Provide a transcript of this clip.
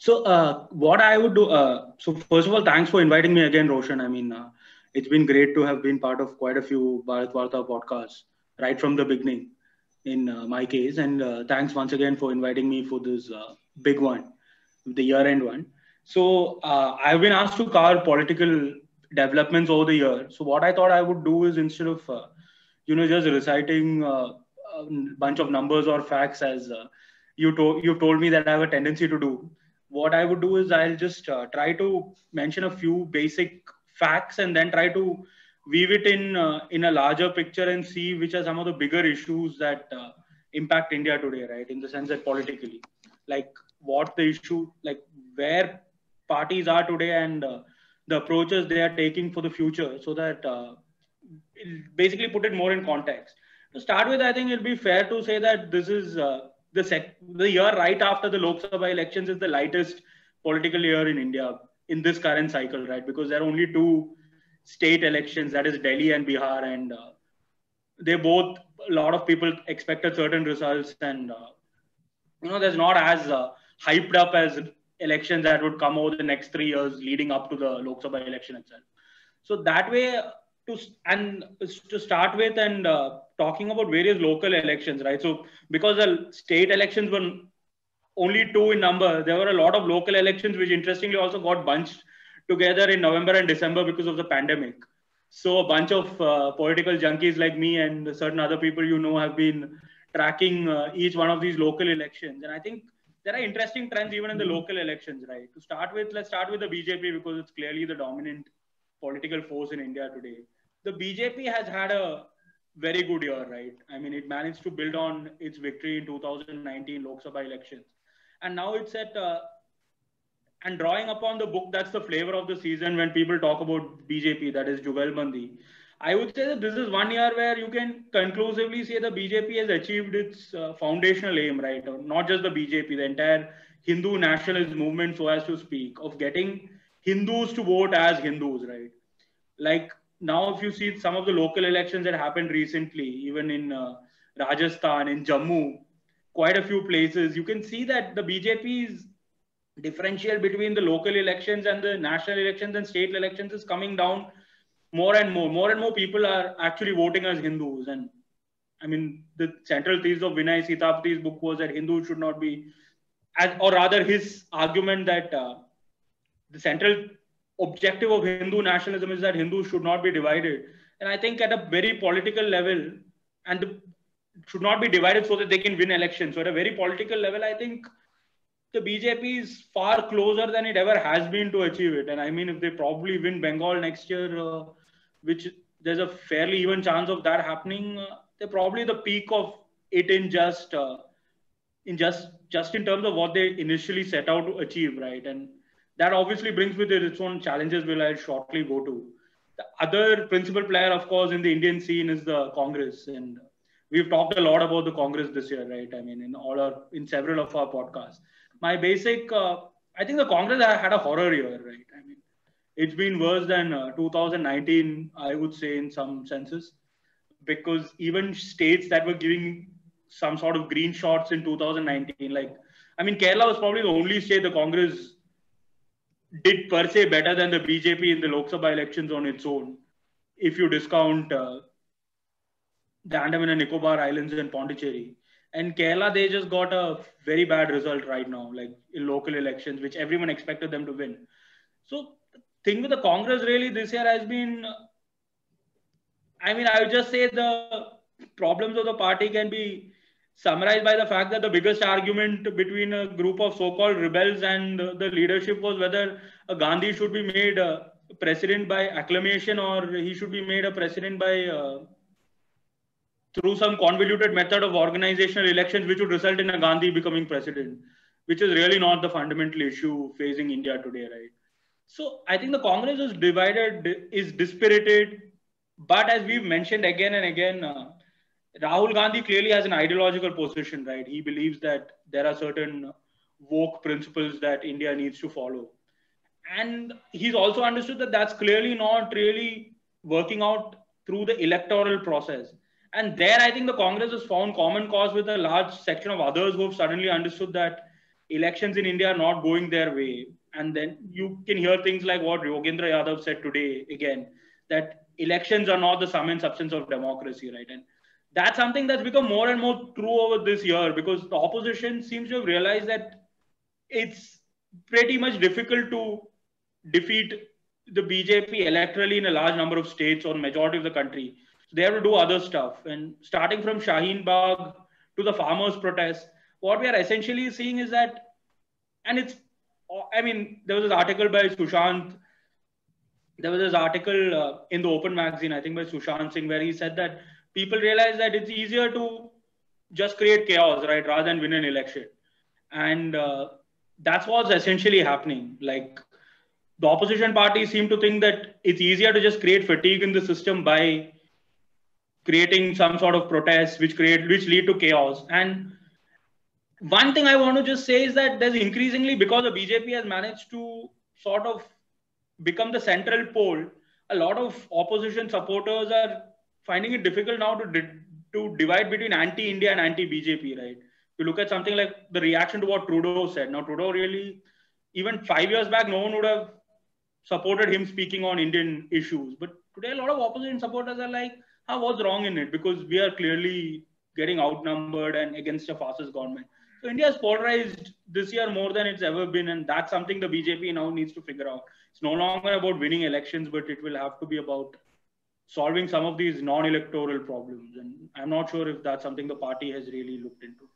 What I would do, so first of all, thanks for inviting me again, Roshan. It's been great to have been part of quite a few Bharat Varta podcasts right from the beginning in my case. And thanks once again for inviting me for this big one, the year end one. I've been asked to cover political developments over the year. So, what I thought I would do is instead of, just reciting a bunch of numbers or facts as you told me that I have a tendency to do. What I would do is I'll just try to mention a few basic facts and then try to weave it in a larger picture and see which are some of the bigger issues that impact India today, right? In the sense that politically, like what the issue, like where parties are today and the approaches they are taking for the future, so that basically put it more in context. To start with, I think it'll be fair to say that this is the year right after the Lok Sabha elections is the lightest political year in India in this current cycle, right? Because there are only two state elections, that is Delhi and Bihar, and they both, a lot of people expected certain results, and there's not as hyped up as elections that would come over the next 3 years leading up to the Lok Sabha election itself. So that way, to start with, and talking about various local elections, right? So because the state elections were only two in number, there were a lot of local elections which interestingly also got bunched together in November and December because of the pandemic. So a bunch of political junkies like me and certain other people have been tracking each one of these local elections. And I think there are interesting trends even in the local elections, right? To start with, let's start with the BJP because it's clearly the dominant political force in India today. The BJP has had a very good year, right? It managed to build on its victory in 2019 Lok Sabha elections. And now it's at, and drawing upon the book, that's the flavor of the season when people talk about BJP, that is Jugalbandi. I would say that this is 1 year where you can conclusively say the BJP has achieved its foundational aim, right? Not just the BJP, the entire Hindu nationalist movement, so as to speak, of getting Hindus to vote as Hindus, right? Like now, if you see some of the local elections that happened recently, even in Rajasthan, in Jammu, quite a few places, you can see that the BJP's differential between the local elections and the national elections and state elections is coming down more and more. More and more people are actually voting as Hindus. And the central thesis of Vinay Sitapati's book was that Hindus should not be, or rather his argument that the central objective of Hindu nationalism is that Hindus should not be divided. And I think at a very political level, and should not be divided so that they can win elections. So at a very political level, I think the BJP is far closer than it ever has been to achieve it. And if they probably win Bengal next year, which there's a fairly even chance of that happening, they're probably the peak of it in just in terms of what they initially set out to achieve, right? And that obviously brings with it its own challenges, which I'll shortly go to. The other principal player, of course, in the Indian scene is the Congress. And we've talked a lot about the Congress this year, right? In several of our podcasts. My basic, I think the Congress had a horror year, right? It's been worse than 2019, I would say, in some senses, because even states that were giving some sort of green shots in 2019, Kerala was probably the only state the Congress did per se better than the BJP in the Lok Sabha elections on its own, if you discount the Andaman and Nicobar Islands and Pondicherry. And Kerala, they just got a very bad result right now, like in local elections, which everyone expected them to win. So the thing with the Congress really this year has been, I would just say the problems of the party can be summarized by the fact that the biggest argument between a group of so-called rebels and the leadership was whether a Gandhi should be made president by acclamation or he should be made a president by through some convoluted method of organizational elections, which would result in a Gandhi becoming president, which is really not the fundamental issue facing India today, right? So I think the Congress is divided, is dispirited, but as we've mentioned again and again, Rahul Gandhi clearly has an ideological position, right? He believes that there are certain woke principles that India needs to follow. And he's also understood that that's clearly not really working out through the electoral process. And there, I think the Congress has found common cause with a large section of others who have suddenly understood that elections in India are not going their way. And then you can hear things like what Yogendra Yadav said today again, that elections are not the sum and substance of democracy, right? And that's something that's become more and more true over this year, because the opposition seems to have realized that it's pretty much difficult to defeat the BJP electorally in a large number of states or majority of the country. So they have to do other stuff. And starting from Shaheen Bagh to the farmers' protest, what we are essentially seeing is that, and it's, I mean, there was this article by Sushant, there was this article in the Open magazine, I think by Sushant Singh, where he said that people realize that it's easier to just create chaos, right, rather than win an election. And that's what's essentially happening. Like, the opposition parties seem to think that it's easier to just create fatigue in the system by creating some sort of protests which lead to chaos. And one thing I want to just say is that there's increasingly, because the BJP has managed to sort of become the central pole, a lot of opposition supporters are finding it difficult now to divide between anti-India and anti-BJP, right? You look at something like the reaction to what Trudeau said. Now, Trudeau really, even 5 years back, no one would have supported him speaking on Indian issues. But today, a lot of opposition supporters are like, what's wrong in it? Because we are clearly getting outnumbered and against a fascist government. So India is polarized this year more than it's ever been. And that's something the BJP now needs to figure out. It's no longer about winning elections, but it will have to be about solving some of these non-electoral problems. And I'm not sure if that's something the party has really looked into.